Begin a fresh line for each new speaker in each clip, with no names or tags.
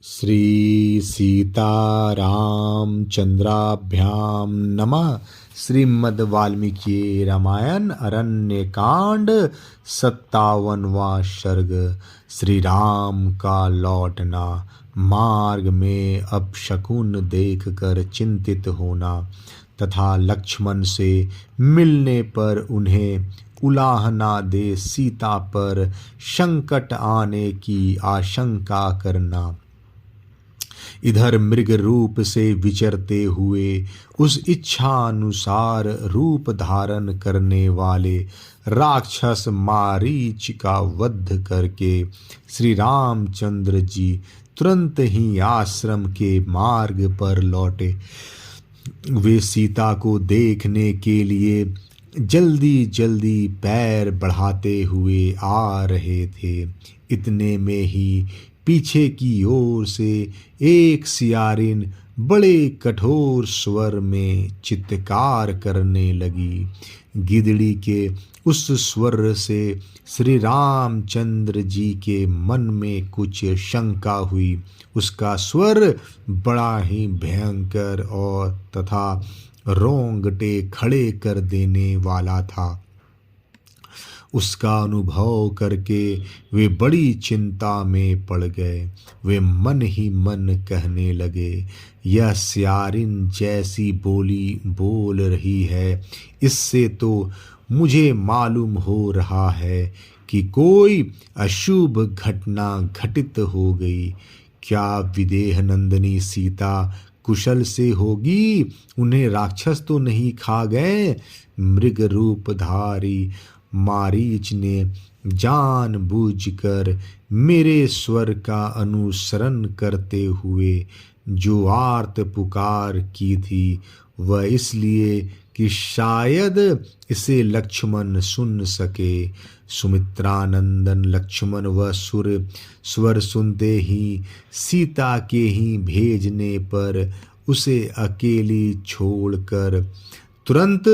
श्री सीतारामचंद्राभ्याम नमः। श्रीमद् वाल्मीकि रामायण अरण्यकांड 57वां सर्ग। श्री राम का लौटना। मार्ग में अपशकुन देखकर चिंतित होना तथा लक्ष्मण से मिलने पर उन्हें उलाहना दे सीता पर संकट आने की आशंका करना। इधर मृग रूप से विचरते हुए उस इच्छा अनुसार रूप धारण करने वाले राक्षस मारीच का वध करके श्री रामचंद्र जी तुरंत ही आश्रम के मार्ग पर लौटे। वे सीता को देखने के लिए जल्दी जल्दी पैर बढ़ाते हुए आ रहे थे। इतने में ही पीछे की ओर से एक सियारिन बड़े कठोर स्वर में चित्कार करने लगी। गिदड़ी के उस स्वर से श्री रामचंद्र जी के मन में कुछ शंका हुई। उसका स्वर बड़ा ही भयंकर और तथा रोंगटे खड़े कर देने वाला था। उसका अनुभव करके वे बड़ी चिंता में पड़ गए। वे मन ही मन कहने लगे, यह सियारिन जैसी बोली बोल रही है, इससे तो मुझे मालूम हो रहा है कि कोई अशुभ घटना घटित हो गई। क्या विदेह नंदिनी सीता कुशल से होगी? उन्हें राक्षस तो नहीं खा गए? मृग रूपधारी मारीच ने जानबूझकर मेरे स्वर का अनुसरण करते हुए जो आर्त पुकार की थी, वह इसलिए कि शायद इसे लक्ष्मण सुन सके। सुमित्रानंदन लक्ष्मण वह स्वर सुनते ही सीता के ही भेजने पर उसे अकेली छोड़कर तुरंत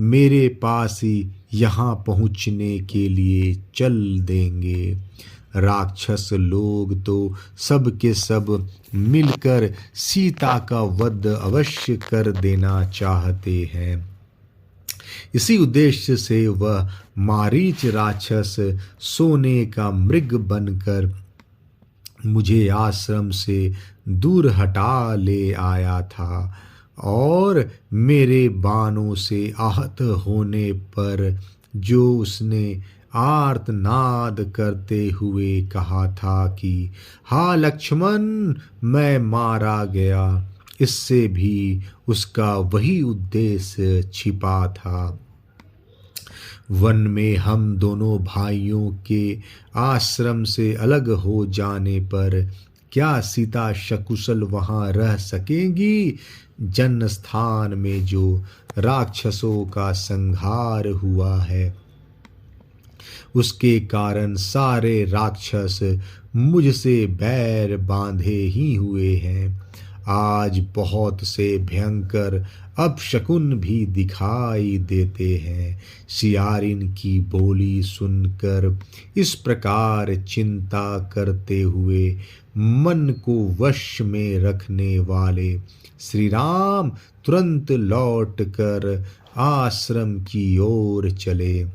मेरे पास ही यहाँ पहुँचने के लिए चल देंगे। राक्षस लोग तो सब के सब मिलकर सीता का वध अवश्य कर देना चाहते हैं। इसी उद्देश्य से वह मारीच राक्षस सोने का मृग बनकर मुझे आश्रम से दूर हटा ले आया था और मेरे बाणों से आहत होने पर जो उसने आर्तनाद करते हुए कहा था कि हा लक्ष्मण, मैं मारा गया, इससे भी उसका वही उद्देश्य छिपा था। वन में हम दोनों भाइयों के आश्रम से अलग हो जाने पर क्या सीता सकुशल वहाँ रह सकेंगी? जन्म स्थान में जो राक्षसों का संहार हुआ है, उसके कारण सारे राक्षस मुझसे बैर बांधे ही हुए हैं। आज बहुत से भयंकर अपशकुन भी दिखाई देते हैं। सियारिन की बोली सुनकर इस प्रकार चिंता करते हुए मन को वश में रखने वाले श्री राम तुरंत लौटकर आश्रम की ओर चले।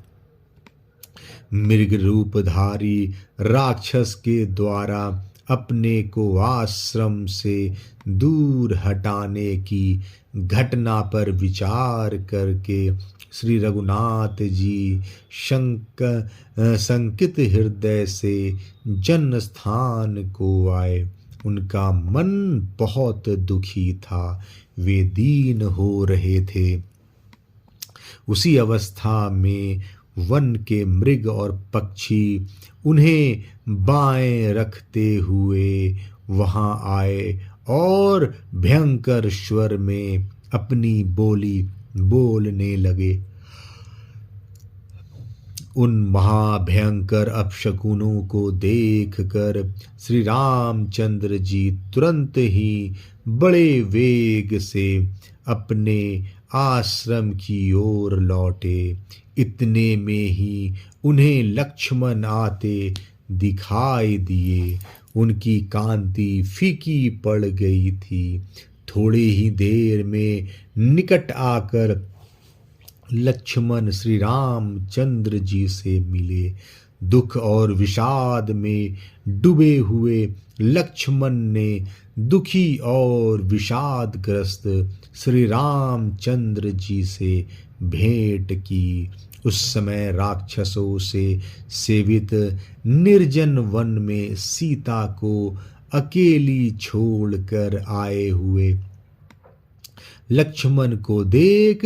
मृग रूपधारी राक्षस के द्वारा अपने को आश्रम से दूर हटाने की घटना पर विचार करके श्री रघुनाथ जी शंकित हृदय से जन्म स्थान को आए। उनका मन बहुत दुखी था, वे दीन हो रहे थे। उसी अवस्था में वन के मृग और पक्षी उन्हें बाएं रखते हुए वहां आए और भयंकर स्वर में अपनी बोली बोलने लगे। उन महाभयंकर अपशकुनों को देखकर श्री रामचंद्र जी तुरंत ही बड़े वेग से अपने आश्रम की ओर लौटे। इतने में ही उन्हें लक्ष्मण आते दिखाई दिए। उनकी कांति फीकी पड़ गई थी। थोड़ी ही देर में निकट आकर लक्ष्मण श्री रामचंद्र जी से मिले। दुख और विषाद में डूबे हुए लक्ष्मण ने दुखी और विषादग्रस्त श्री रामचंद्र जी से भेंट की। उस समय राक्षसों से सेवित निर्जन वन में सीता को अकेली छोड़कर आए हुए लक्ष्मण को देख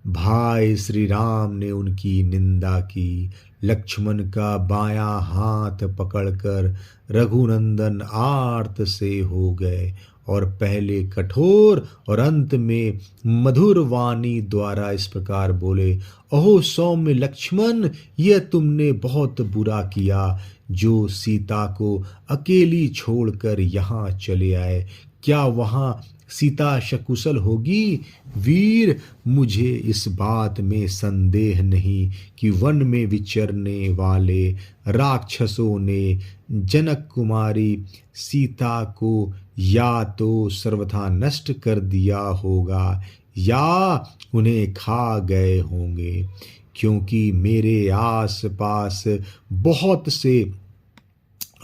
भाई श्री राम ने उनकी निंदा की। लक्ष्मण का बायां हाथ पकड़कर रघुनंदन आर्त से हो गए और पहले कठोर और अंत में मधुर वाणी द्वारा इस प्रकार बोले, ओहो सौम्य लक्ष्मण, यह तुमने बहुत बुरा किया जो सीता को अकेली छोड़कर यहाँ चले आए। क्या वहाँ सीता सकुशल होगी? वीर, मुझे इस बात में संदेह नहीं कि वन में विचरने वाले राक्षसों ने जनक कुमारी सीता को या तो सर्वथा नष्ट कर दिया होगा या उन्हें खा गए होंगे, क्योंकि मेरे आसपास बहुत से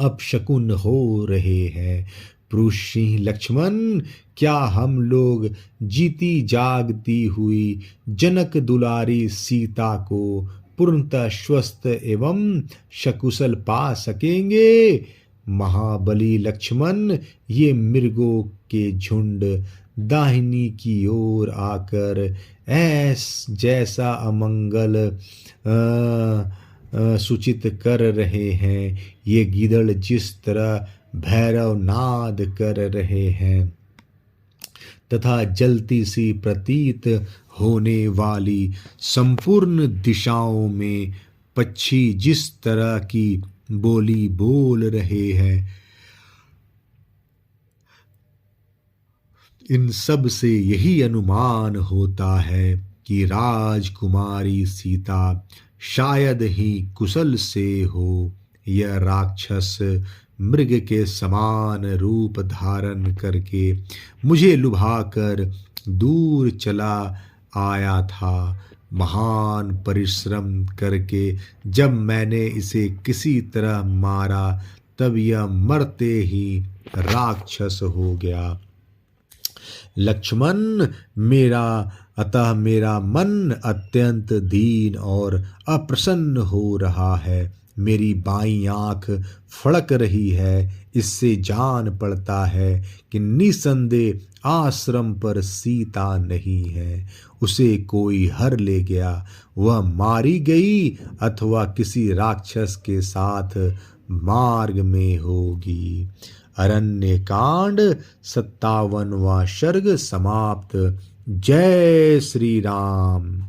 अपशकुन हो रहे हैं। पुरुष सिंह लक्ष्मण, क्या हम लोग जीती जागती हुई जनक दुलारी सीता को पूर्णतः स्वस्थ एवं सकुशल पा सकेंगे? महाबली लक्ष्मण, ये मृगों के झुंड दाहिनी की ओर आकर जैसा अमंगल सूचित कर रहे हैं, ये गीदड़ जिस तरह भैरव नाद कर रहे हैं तथा जलती सी प्रतीत होने वाली संपूर्ण दिशाओं में पक्षी जिस तरह की बोली बोल रहे हैं, इन सब से यही अनुमान होता है कि राजकुमारी सीता शायद ही कुशल से हो। यह राक्षस मृग के समान रूप धारण करके मुझे लुभाकर दूर चला आया था। महान परिश्रम करके जब मैंने इसे किसी तरह मारा तब यह मरते ही राक्षस हो गया। लक्ष्मण, अतः मेरा मन अत्यंत दीन और अप्रसन्न हो रहा है। मेरी बाईं आंख फड़क रही है। इससे जान पड़ता है कि निसंदेह आश्रम पर सीता नहीं है। उसे कोई हर ले गया। वह मारी गई अथवा किसी राक्षस के साथ मार्ग में होगी। अरण्य कांड 57वां सर्ग समाप्त। जय श्री राम।